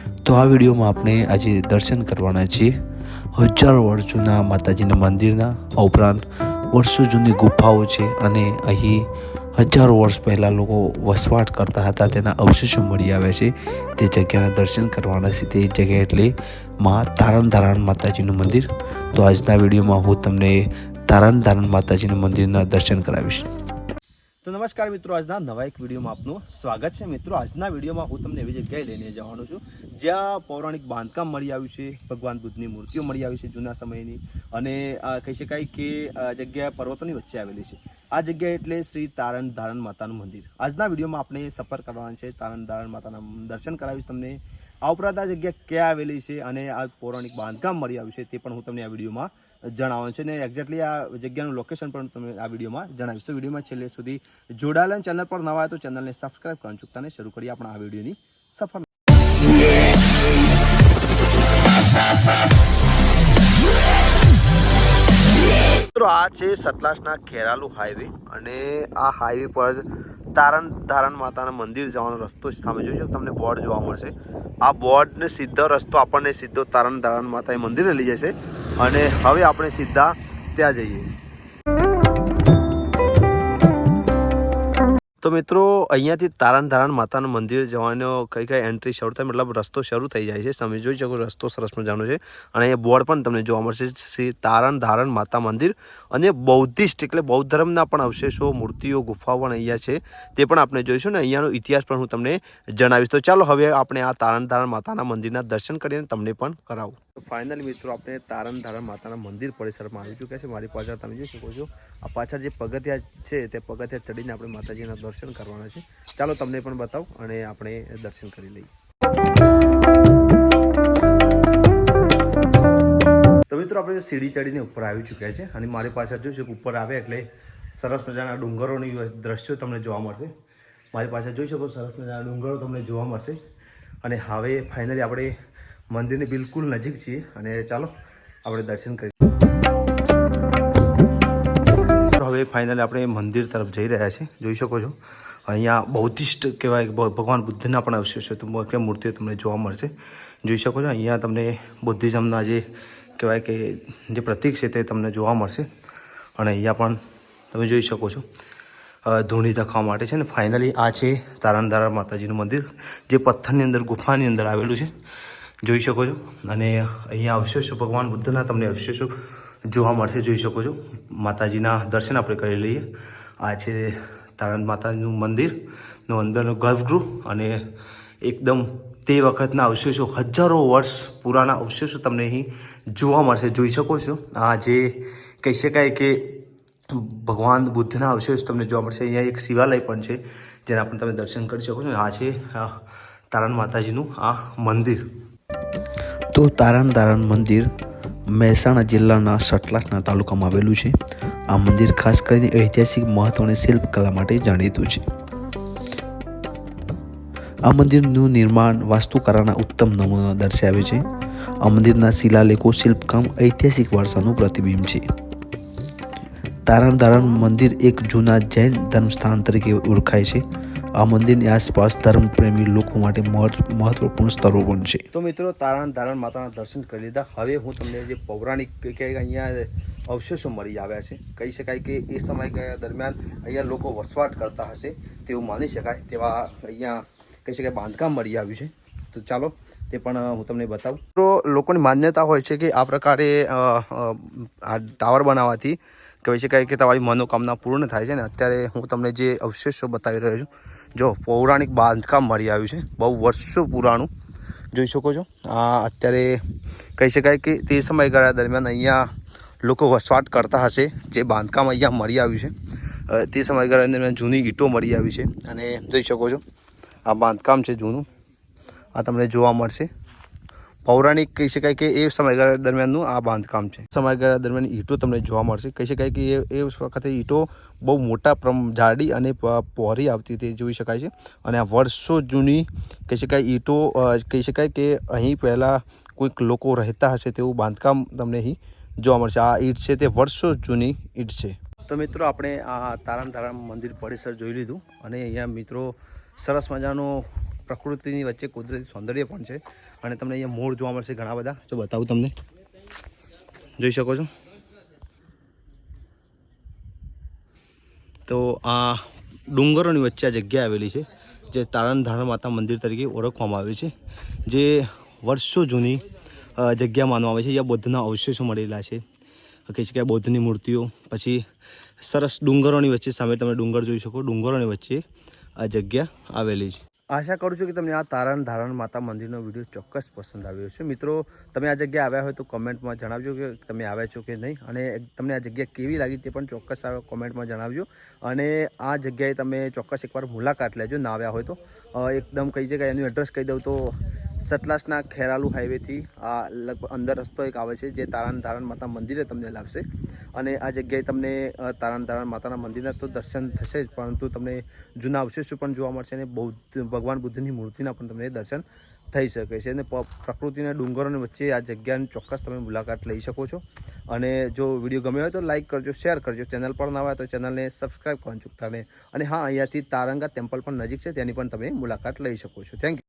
તો આ વિડીયોમાં આપણે આજે દર્શન કરવાના છીએ હજારો વર્ષ જૂના માતાજીના મંદિરના, ઉપરાંત વર્ષો જૂની ગુફાઓ છે અને અહીં હજારો વર્ષ પહેલાં લોકો વસવાટ કરતા હતા તેના અવશેષો મળી આવ્યા છે. તે જગ્યાના દર્શન કરવાના છે. તે જગ્યા એટલે તારણ માતાજીનું મંદિર. તો આજના વિડીયોમાં હું તમને તારણ માતાજીનું મંદિરના દર્શન કરાવીશ. તો નમસ્કાર મિત્રો, આજના નવા એક વિડીયોમાં આપનું સ્વાગત છે. મિત્રો, આજના વિડીયોમાં હું તમને એવી જગ્યાએ લઈને જવાનો છું જ્યાં પૌરાણિક બાંધકામ મળી આવ્યું છે, ભગવાન બુદ્ધની મૂર્તિઓ મળી આવી છે જૂના સમયની, અને કહી શકાય કે જગ્યા પર્વતોની વચ્ચે આવેલી છે. આ જગ્યા એટલે શ્રી તારણ માતાનું મંદિર. આજના વિડીયોમાં આપણે સફર કરવાનું છે, તારણ માતાના દર્શન કરાવીશ તમને. આ ઉપરાંત આ જગ્યા ક્યાં આવેલી છે અને આ પૌરાણિક બાંધકામ મળી આવ્યું છે તે પણ હું તમને આ વિડીયોમાં જણાવવાનું છે, ને એક્ઝેક્ટલી આ જગ્યાનું લોકેશન પણ તમે આ વિડીયોમાં જણાવીશ. તો વિડીયોમાં છેલ્લે સુધી જોડાયેલા, ચેનલ પર નવા હોય તો ચેનલને સબસ્ક્રાઈબ કરવાનું ચૂકતા નહીં. શરૂ કરીએ આપણા આ વિડીયોની સફર. મિત્રો, આ છે સતલાસના ખેરાલુ હાઈવે, અને આ હાઈવે પર તારણ માતાના મંદિર જવાનો રસ્તો સામે જોઈ શકો, તમને બોર્ડ જોવા મળશે. આ બોર્ડને સીધો રસ્તો આપણને સીધો તારણ માતા મંદિરે લઈ જશે, અને હવે આપણે સીધા ત્યાં જઈએ. તો મિત્રો, અહીંયાથી તારણ માતાનું મંદિર જવાનો કઈ એન્ટ્રી શરૂ થાય, મતલબ રસ્તો શરૂ થઈ જાય છે. તમે જોઈ શકો રસ્તો સરસ મજાનો છે, અને અહીંયા બોર્ડ પણ તમને જોવા મળશે, શ્રી તારણ માતા મંદિર. અને બૌદ્ધિસ્ટ એટલે બૌદ્ધ ધર્મના પણ અવશેષો, મૂર્તિઓ, ગુફાઓ પણ અહીંયા છે, તે પણ આપણે જોઈશું, ને અહીંયાનો ઇતિહાસ પણ હું તમને જણાવીશ. તો ચાલો હવે આપણે આ તારણ માતાના મંદિરના દર્શન કરીને તમને પણ કરાવું. ફાઇનલી મિત્રો, આપણે તારણ માતાના મંદિર પરિસરમાં આવી ચૂક્યા છે. મારી પાછળ તમે જોઈ શકો છો, આ પાછળ જે પગથિયા છે તે પગથિયા ચડીને આપણે માતાજીના દર્શન કરવાના છે. ચાલો તમને પણ બતાવું અને આપણે દર્શન કરી લઈએ. તો મિત્રો, આપણે સીડી ચડીને ઉપર આવી ચૂક્યા છે, અને મારી પાછળ જોઈશું કે ઉપર આવે એટલે સરસ મજાના ડુંગરોની દ્રશ્યો તમને જોવા મળશે. મારી પાછળ જોઈ શકો સરસ મજાના ડુંગરો તમને જોવા મળશે. અને હવે ફાઇનલી આપણે મંદિરની બિલકુલ નજીક છીએ, અને ચાલો આપણે દર્શન કરીએ. હવે ફાઇનલી આપણે મંદિર તરફ જઈ રહ્યા છીએ. જોઈ શકો છો અહીંયા બૌદ્ધિસ્ટ કહેવાય, ભગવાન બુદ્ધના પણ અવશેષો કે મૂર્તિઓ તમને જોવા મળશે. જોઈ શકો છો અહીંયા તમને બુદ્ધિઝમના જે કહેવાય કે જે પ્રતીક છે તે તમને જોવા મળશે. અને અહીંયા પણ તમે જોઈ શકો છો ધૂણી ધખવા માટે છે ને. ફાઇનલી આ છે તારણ માતાજીનું મંદિર, જે પથ્થરની અંદર ગુફાની અંદર આવેલું છે. જોઈ શકો છો, અને અહીંયા અવશેષો ભગવાન બુદ્ધના તમને અવશેષો જોવા મળશે. જોઈ શકો છો, માતાજીના દર્શન આપણે કરી લઈએ. આ છે તારણ માતાજીનું મંદિરનું અંદરનું ગર્ભગૃહ, અને એકદમ તે વખતના અવશેષો, હજારો વર્ષ પુરાના અવશેષો તમને અહીં જોવા મળશે. જોઈ શકો છો આ જે કહી શકાય કે ભગવાન બુદ્ધના અવશેષ તમને જોવા મળશે. અહીંયા એક શિવાલય પણ છે જેના પણ તમે દર્શન કરી શકો છો. આ છે તારણ માતાજીનું આ મંદિર. તો તારણ મંદિર મહેસાણા જિલ્લાના સતલાસના તાલુકામાં આવેલું છે. આ મંદિર ખાસ કરીને ઐતિહાસિક મહત્વ અને શિલ્પકલા માટે જાણીતું છે. આ મંદિરનું નિર્માણ વાસ્તુકલાના ઉત્તમ નમૂના દર્શાવે છે. આ મંદિરના શિલાલેખો, શિલ્પકામ ઐતિહાસિક વારસાનું પ્રતિબિંબ છે. તારણ મંદિર એક જૂના જૈન ધર્મસ્થાન તરીકે ઓળખાય છે. આ મંદિરની આસપાસ ધર્મપ્રેમી લોકો માટે મહત્વપૂર્ણ સ્થળો પણ છે. તો મિત્રો, તારણ માતાના દર્શન કરી લીધા. હવે હું તમને જે પૌરાણિક કે અહીંયા અવશેષો મળી આવ્યા છે, કહી શકાય કે એ સમયગાળા દરમિયાન અહીંયા લોકો વસવાટ કરતા હશે તેવું માની શકાય તેવા અહીંયા કહી શકાય બાંધકામ મળી આવ્યું છે. તો ચાલો તે પણ હું તમને બતાવું. તો લોકોની માન્યતા હોય છે કે આ પ્રકારે આ ટાવર બનાવવાથી કહી શકાય કે તમારી મનોકામના પૂર્ણ થાય છે. ને અત્યારે હું તમને જે અવશેષો બતાવી રહ્યો છું, જો પૌરાણિક બાંધકામ મળી આવ્યું છે, બહુ વર્ષો પુરાણું. જોઈ શકો છો આ અત્યારે કહી શકાય કે તે સમયગાળા દરમિયાન અહીંયા લોકો વસવાટ કરતા હશે. જે બાંધકામ અહીંયા મળી આવ્યું છે તે સમયગાળા દરમિયાન જૂની ઈંટો મળી આવી છે, અને જોઈ શકો છો આ બાંધકામ છે જૂનું, આ તમને જોવા મળશે. પૌરાણિક કહી શકાય કે એ સમયગાળા દરમિયાનનું આ બાંધકામ છે. સમયગાળા દરમિયાન ઈંટો તમને જોવા મળશે. કહી શકાય કે એ વખતે ઈંટો બહુ મોટા જાડી અને પહોળી આવતી તે જોઈ શકાય છે. અને આ વર્ષો જૂની કહી શકાય ઈંટો, કહી શકાય કે અહીં પહેલાં કોઈક લોકો રહેતા હશે તેવું બાંધકામ તમને અહીં જોવા મળશે. આ ઈંટ છે તે વર્ષો જૂની ઈંટ છે. તો મિત્રો, આપણે આ તારણ મંદિર પરિસર જોઈ લીધું, અને અહીંયા મિત્રો સરસ મજાનો પ્રકૃતિની વચ્ચે કુદરતી સૌંદર્ય પણ છે. અને તમને અહીંયા મોર જોવા મળશે ઘણા બધા. જો બતાવું તમને, જોઈ શકો છો. તો આ ડુંગરોની વચ્ચે આ જગ્યા આવેલી છે જે તારણ માતા મંદિર તરીકે ઓળખવામાં આવે છે, જે વર્ષો જૂની જગ્યા માનવામાં આવે છે. જ્યાં બૌદ્ધના અવશેષો મળેલા છે, કહી શકાય બૌદ્ધની મૂર્તિઓ. પછી સરસ ડુંગરોની વચ્ચે, સામે તમે ડુંગર જોઈ શકો, ડુંગરોની વચ્ચે આ જગ્યા આવેલી છે. આશા કરું છું કે તમને આ તારણ માતા મંદિરનો વિડીયો ચોક્કસ પસંદ આવ્યો છે. મિત્રો, તમે આ જગ્યાએ આવ્યા હોય તો કમેન્ટમાં જણાવજો કે તમે આવ્યા છો કે નહીં, અને તમને આ જગ્યા કેવી લાગી તે પણ ચોક્કસ કોમેન્ટમાં જણાવજો. અને આ જગ્યાએ તમે ચોક્કસ એકવાર મુલાકાત લેજો ના આવ્યા હોય તો. એકદમ કહી છે કે એનું એડ્રેસ કહી દઉં તો સતલાસના ખેરાલુ હાઈવેથી આ લગભગ અંદર રસ્તો એક આવે છે જે તારણ માતા મંદિરે તમને લાવશે. અને આ જગ્યાએ તમને તારણ માતાના મંદિરના તો દર્શન થશે જ, પરંતુ તમને જૂના અવશેષો પણ જોવા મળશે અને ભગવાન બુદ્ધની મૂર્તિના પણ તમને દર્શન થઈ શકે છે. અને પ્રકૃતિના ડુંગરોની વચ્ચે આ જગ્યાની ચોક્કસ તમે મુલાકાત લઈ શકો છો. અને જો વિડીયો ગમ્યો હોય તો લાઇક કરજો, શેર કરજો. ચેનલ પર ના હોય તો ચેનલને સબસ્ક્રાઈબ કરવાનું ચૂકતા નહીં. અને હા, અહીંયાથી તારંગા ટેમ્પલ પણ નજીક છે, તેની પણ તમે મુલાકાત લઈ શકો છો. Thank you.